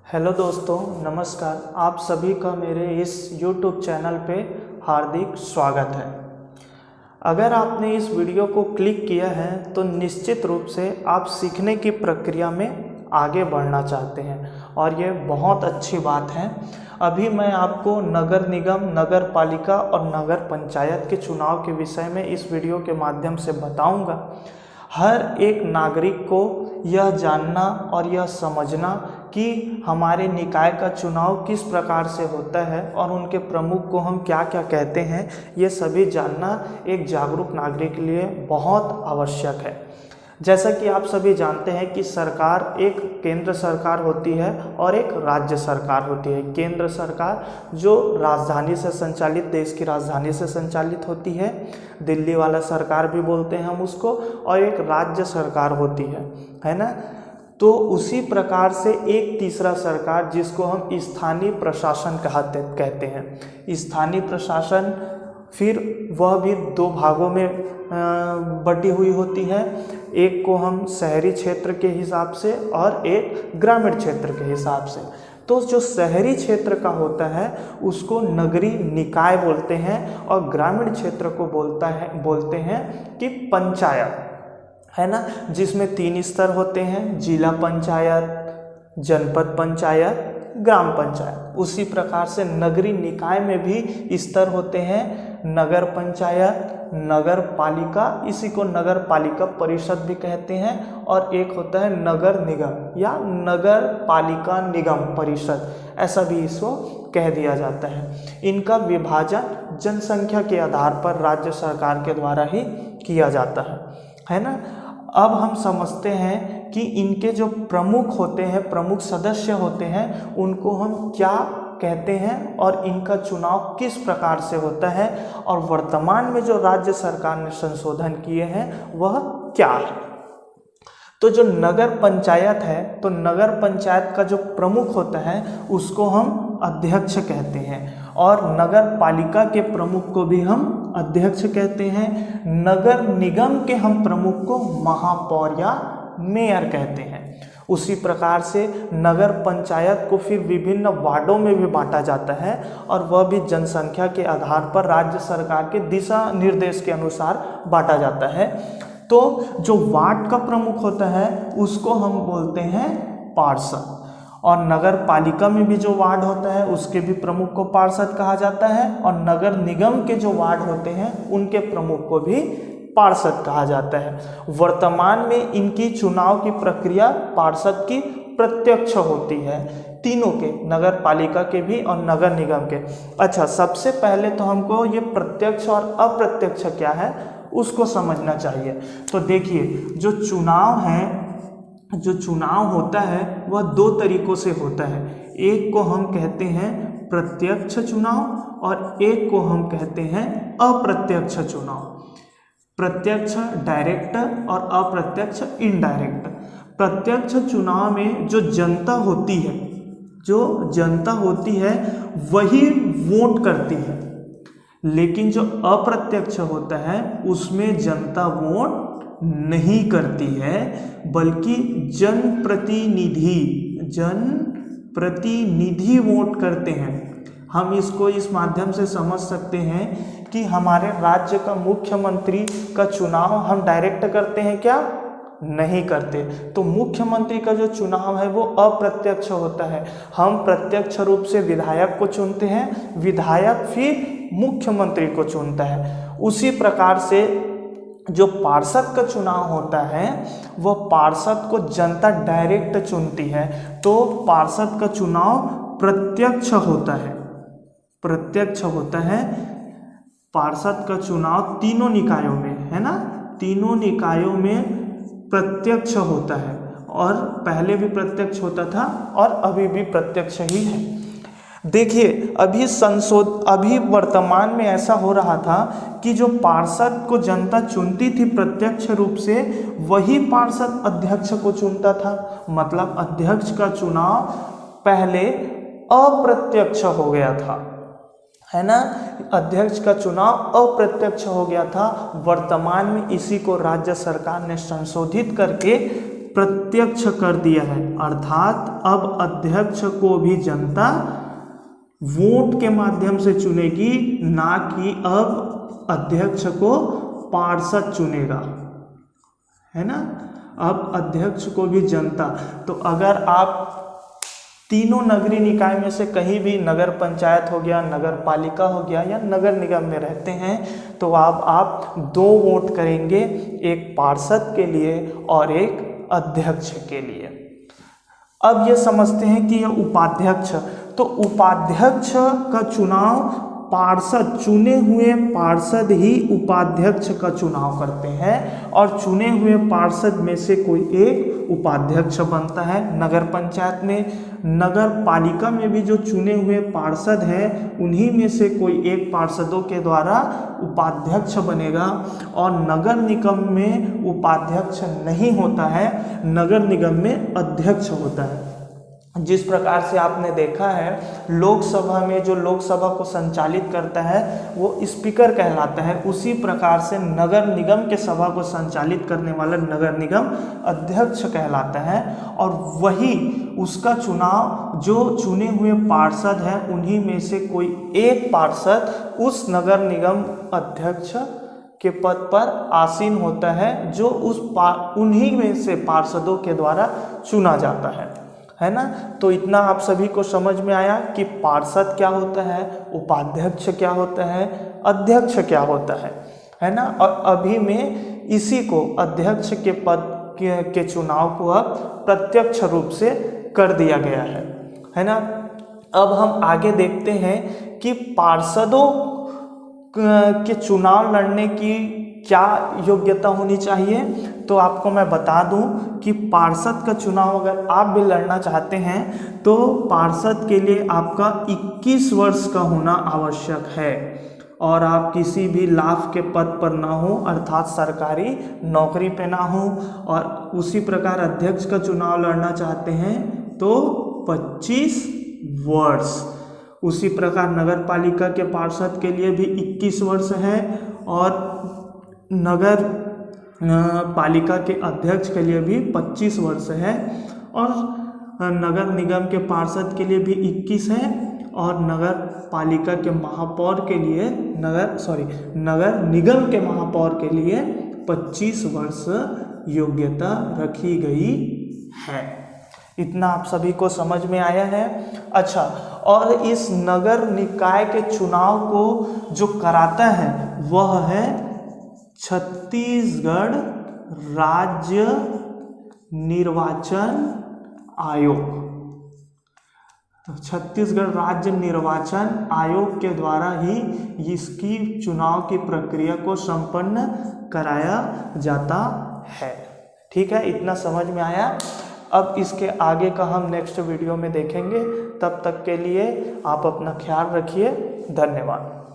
Hello दोस्तों, नमस्कार। आप सभी का मेरे इस YouTube चैनल पे हार्दिक स्वागत है। अगर आपने इस वीडियो को क्लिक किया है तो निश्चित रूप से आप सीखने की प्रक्रिया में आगे बढ़ना चाहते हैं और ये बहुत अच्छी बात है। अभी मैं आपको नगर निगम, नगर पालिका और नगर पंचायत के चुनाव के विषय में इस वीडियो के माध्यम से बताऊंगा। हर एक नागरिक को यह जानना और यह समझना कि हमारे निकाय का चुनाव किस प्रकार से होता है और उनके प्रमुख को हम क्या क्या कहते हैं, ये सभी जानना एक जागरूक नागरिक के लिए बहुत आवश्यक है। जैसा कि आप सभी जानते हैं कि सरकार एक केंद्र सरकार होती है और एक राज्य सरकार होती है। केंद्र सरकार जो राजधानी से संचालित, देश की राजधानी से संचालित होती है, दिल्ली वाला सरकार भी बोलते हैं हम उसको, और एक राज्य सरकार होती है ना। तो उसी प्रकार से एक तीसरा सरकार जिसको हम स्थानीय प्रशासन कहते हैं। स्थानीय प्रशासन फिर वह भी दो भागों में बटी हुई होती है। एक को हम शहरी क्षेत्र के हिसाब से और एक ग्रामीण क्षेत्र के हिसाब से। तो जो शहरी क्षेत्र का होता है उसको नगरीय निकाय बोलते हैं और ग्रामीण क्षेत्र को बोलते हैं कि पंचायत, है ना, जिसमें 3 स्तर होते हैं: जिला पंचायत, जनपद पंचायत, ग्राम पंचायत। उसी प्रकार से नगरीय निकाय में भी स्तर होते हैं: नगर पंचायत, नगर पालिका, इसी को नगर पालिका परिषद भी कहते हैं, और एक होता है नगर निगम या नगर पालिका निगम परिषद, ऐसा भी इसको कह दिया जाता है। इनका विभाजन जनसंख्या के आधार पर राज्य सरकार के द्वारा ही किया जाता है ना। अब हम समझते हैं कि इनके जो प्रमुख होते हैं, प्रमुख सदस्य होते हैं, उनको हम क्या कहते हैं और इनका चुनाव किस प्रकार से होता है, और वर्तमान में जो राज्य सरकार ने संशोधन किए हैं वह क्या है। तो जो नगर पंचायत है, तो नगर पंचायत का जो प्रमुख होता है उसको हम अध्यक्ष कहते हैं, और नगर पालिका के प्रमुख को भी हम अध्यक्ष कहते हैं। नगर निगम के हम प्रमुख को महापौर या मेयर कहते हैं। उसी प्रकार से नगर पंचायत को फिर विभिन्न वार्डों में भी बांटा जाता है, और वह भी जनसंख्या के आधार पर राज्य सरकार के दिशा निर्देश के अनुसार बांटा जाता है। तो जो वार्ड का प्रमुख होता है उसको हम बोलते हैं पार्षद, और नगर पालिका में भी जो वार्ड होता है उसके भी प्रमुख को पार्षद कहा जाता है, और नगर निगम के जो वार्ड होते हैं उनके प्रमुख को भी पार्षद कहा जाता है। वर्तमान में इनकी चुनाव की प्रक्रिया पार्षद की प्रत्यक्ष होती है, तीनों के, नगर पालिका के भी और नगर निगम के। अच्छा, सबसे पहले तो हमको ये प्रत्यक्ष और अप्रत्यक्ष क्या है उसको समझना चाहिए। तो देखिए, जो चुनाव होता है वह 2 तरीकों से होता है। एक को हम कहते हैं प्रत्यक्ष चुनाव और एक को हम कहते हैं अप्रत्यक्ष चुनाव। प्रत्यक्ष डायरेक्ट और अप्रत्यक्ष इनडायरेक्ट। प्रत्यक्ष चुनाव में जो जनता होती है वही वोट करती है, लेकिन जो अप्रत्यक्ष होता है उसमें जनता वोट नहीं करती है, बल्कि जनप्रतिनिधि वोट करते हैं। हम इसको इस माध्यम से समझ सकते हैं कि हमारे राज्य का मुख्यमंत्री का चुनाव हम डायरेक्ट करते हैं क्या? नहीं करते। तो मुख्यमंत्री का जो चुनाव है वो अप्रत्यक्ष होता है। हम प्रत्यक्ष रूप से विधायक को चुनते हैं, विधायक फिर मुख्यमंत्री को चुनता है। उसी प्रकार से जो पार्षद का चुनाव होता है वह पार्षद को जनता डायरेक्ट चुनती है। तो पार्षद का चुनाव प्रत्यक्ष होता है। पार्षद का चुनाव तीनों निकायों में, है ना, तीनों निकायों में प्रत्यक्ष होता है, और पहले भी प्रत्यक्ष होता था और अभी भी प्रत्यक्ष ही है। देखिए, अभी वर्तमान में ऐसा हो रहा था कि जो पार्षद को जनता चुनती थी प्रत्यक्ष रूप से, वही पार्षद अध्यक्ष को चुनता था। मतलब अध्यक्ष का चुनाव पहले अप्रत्यक्ष हो गया था, है ना। अध्यक्ष का चुनाव अप्रत्यक्ष हो गया था। वर्तमान में इसी को राज्य सरकार ने संशोधित करके प्रत्यक्ष कर दिया है, अर्थात अब अध्यक्ष को भी जनता वोट के माध्यम से चुनेगी, ना कि अब अध्यक्ष को पार्षद चुनेगा, है ना। अब अध्यक्ष को भी जनता, तो अगर आप तीनों नगरीय निकाय में से कहीं भी नगर पंचायत हो गया, नगर पालिका हो गया या नगर निगम में रहते हैं, तो आप 2 वोट करेंगे, एक पार्षद के लिए और एक अध्यक्ष के लिए। अब ये समझते हैं कि यह उपाध्यक्ष, तो उपाध्यक्ष का चुनाव पार्षद, चुने हुए पार्षद ही उपाध्यक्ष का चुनाव करते हैं और चुने हुए पार्षद में से कोई एक उपाध्यक्ष बनता है। नगर पंचायत में, नगर पालिका में भी जो चुने हुए पार्षद हैं उन्हीं में से कोई एक पार्षदों के द्वारा उपाध्यक्ष बनेगा, और नगर निगम में उपाध्यक्ष नहीं होता है, नगर निगम में अध्यक्ष होता है। जिस प्रकार से आपने देखा है लोकसभा में जो लोकसभा को संचालित करता है वो स्पीकर कहलाता है, उसी प्रकार से नगर निगम के सभा को संचालित करने वाला नगर निगम अध्यक्ष कहलाता है, और वही उसका चुनाव जो चुने हुए पार्षद हैं उन्हीं में से कोई एक पार्षद उस नगर निगम अध्यक्ष के पद पर आसीन होता है, जो उन्हीं में से पार्षदों के द्वारा चुना जाता है ना। तो इतना आप सभी को समझ में आया कि पार्षद क्या होता है, उपाध्यक्ष क्या होता है, अध्यक्ष क्या होता है ना। और अभी में इसी को अध्यक्ष के पद के चुनाव को अब प्रत्यक्ष रूप से कर दिया गया है ना। अब हम आगे देखते हैं कि पार्षदों के चुनाव लड़ने की क्या योग्यता होनी चाहिए। तो आपको मैं बता दूं कि पार्षद का चुनाव अगर आप भी लड़ना चाहते हैं तो पार्षद के लिए आपका 21 वर्ष का होना आवश्यक है, और आप किसी भी लाभ के पद पर ना हो, अर्थात सरकारी नौकरी पे ना हो। और उसी प्रकार अध्यक्ष का चुनाव लड़ना चाहते हैं तो 25 वर्ष। उसी प्रकार नगर पालिका के पार्षद के लिए भी 21 वर्ष है, और नगर पालिका के अध्यक्ष के लिए भी 25 वर्ष है, और नगर निगम के पार्षद के लिए भी 21 है, और नगर पालिका के महापौर के लिए नगर निगम के महापौर के लिए 25 वर्ष योग्यता रखी गई है। इतना आप सभी को समझ में आया है। अच्छा, और इस नगर निकाय के चुनाव को जो कराता है वह है छत्तीसगढ़ राज्य निर्वाचन आयोग। तो छत्तीसगढ़ राज्य निर्वाचन आयोग के द्वारा ही इसकी चुनाव की प्रक्रिया को संपन्न कराया जाता है। ठीक है, इतना समझ में आया। अब इसके आगे का हम नेक्स्ट वीडियो में देखेंगे। तब तक के लिए आप अपना ख्याल रखिए। धन्यवाद।